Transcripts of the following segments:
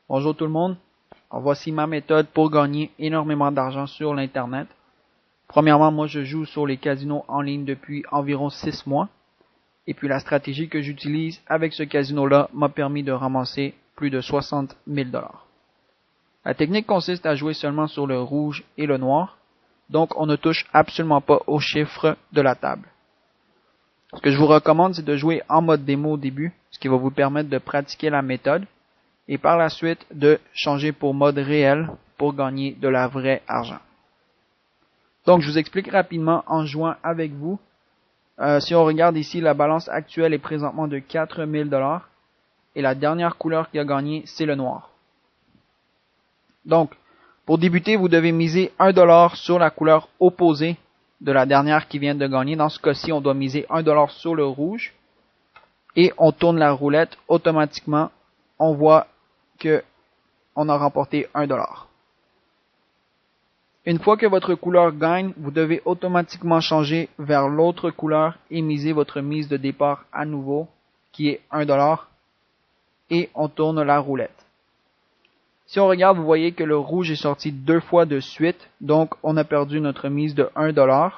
Bonjour tout le monde. Alors, voici ma méthode pour gagner énormément d'argent sur l'Internet. Premièrement, moi je joue sur les casinos en ligne depuis environ 6 mois. Et puis la stratégie que j'utilise avec ce casino-là m'a permis de ramasser plus de 60 000 $. La technique consiste à jouer seulement sur le rouge et le noir. Donc on ne touche absolument pas aux chiffres de la table. Ce que je vous recommande, c'est de jouer en mode démo au début, ce qui va vous permettre de pratiquer la méthode. Et par la suite de changer pour mode réel pour gagner de la vraie argent. Donc je vous explique rapidement en jouant avec vous. Si on regarde ici, la balance actuelle est présentement de 4 000 $. Et la dernière couleur qui a gagné, c'est le noir. Donc, pour débuter, vous devez miser 1 $ sur la couleur opposée de la dernière qui vient de gagner. Dans ce cas-ci, on doit miser 1 $ sur le rouge. Et on tourne la roulette automatiquement. On voit qu'on a remporté 1 $. Une fois que votre couleur gagne, vous devez automatiquement changer vers l'autre couleur et miser votre mise de départ à nouveau, qui est 1 $, et on tourne la roulette. Si on regarde, vous voyez que le rouge est sorti 2 fois de suite, donc on a perdu notre mise de 1 $.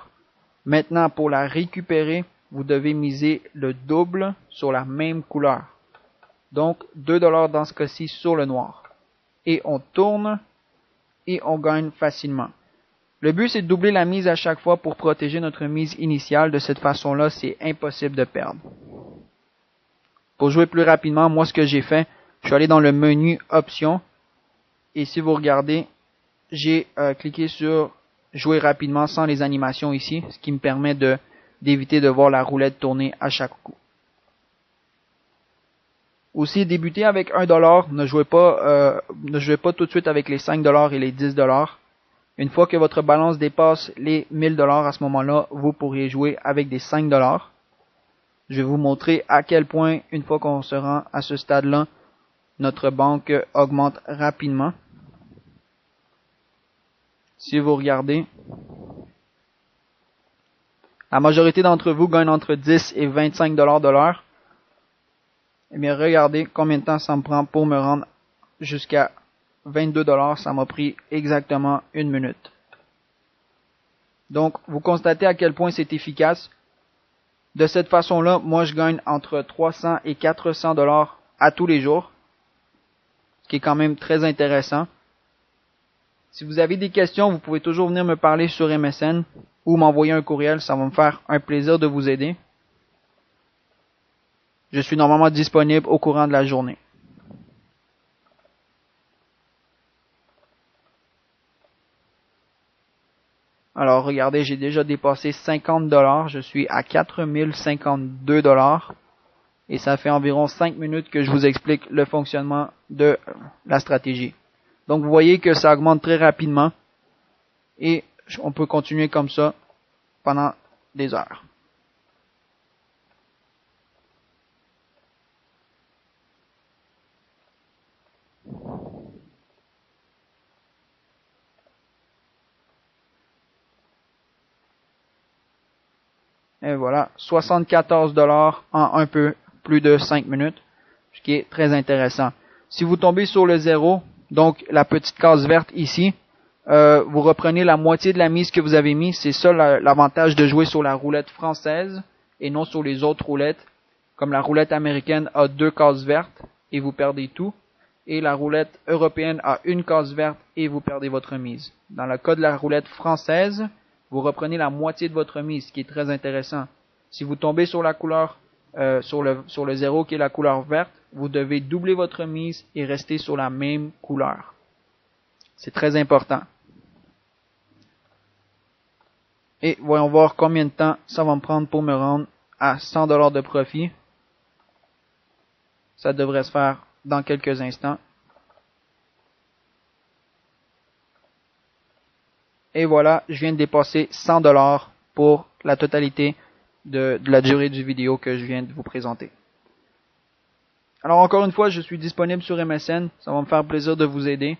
Maintenant, pour la récupérer, vous devez miser le double sur la même couleur. Donc 2 $ dans ce cas-ci sur le noir. Et on tourne et on gagne facilement. Le but, c'est de doubler la mise à chaque fois pour protéger notre mise initiale. De cette façon-là, c'est impossible de perdre. Pour jouer plus rapidement, moi, ce que j'ai fait, je suis allé dans le menu Options. Et si vous regardez, j'ai cliqué sur Jouer rapidement sans les animations ici, ce qui me permet d'éviter de voir la roulette tourner à chaque coup. Aussi, débuter avec 1 $, ne jouez pas tout de suite avec les 5 $ et les 10 $. Une fois que votre balance dépasse les 1000 $, à ce moment-là, vous pourriez jouer avec des 5 $. Je vais vous montrer à quel point, une fois qu'on se rend à ce stade-là, notre banque augmente rapidement. Si vous regardez, la majorité d'entre vous gagnent entre 10 et 25 $ de l'heure. Eh bien, regardez combien de temps ça me prend pour me rendre jusqu'à 22 $. Ça m'a pris exactement 1 minute. Donc, vous constatez à quel point c'est efficace. De cette façon-là, moi, je gagne entre 300 et 400 $ à tous les jours, ce qui est quand même très intéressant. Si vous avez des questions, vous pouvez toujours venir me parler sur MSN ou m'envoyer un courriel. Ça va me faire un plaisir de vous aider. Je suis normalement disponible au courant de la journée. Alors, regardez, j'ai déjà dépassé 50 $. Je suis à 4052 $. Et ça fait environ 5 minutes que je vous explique le fonctionnement de la stratégie. Donc, vous voyez que ça augmente très rapidement. Et on peut continuer comme ça pendant des heures. Et voilà, 74 $ en un peu plus de 5 minutes, ce qui est très intéressant. Si vous tombez sur le 0, donc la petite case verte ici, vous reprenez la moitié de la mise que vous avez mis. C'est ça l'avantage de jouer sur la roulette française et non sur les autres roulettes. Comme la roulette américaine a 2 cases vertes et vous perdez tout. Et la roulette européenne a 1 case verte et vous perdez votre mise. Dans le cas de la roulette française, vous reprenez la moitié de votre mise, ce qui est très intéressant. Si vous tombez sur la couleur, sur le 0 qui est la couleur verte, vous devez doubler votre mise et rester sur la même couleur. C'est très important. Et voyons voir combien de temps ça va me prendre pour me rendre à 100 $ de profit. Ça devrait se faire dans quelques instants. Et voilà, je viens de dépasser 100 $ pour la totalité de la durée du vidéo que je viens de vous présenter. Alors encore une fois, je suis disponible sur MSN. Ça va me faire plaisir de vous aider.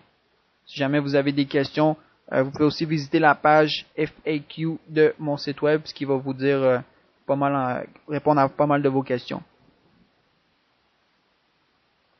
Si jamais vous avez des questions, vous pouvez aussi visiter la page FAQ de mon site web, ce qui va vous dire répondre à pas mal de vos questions.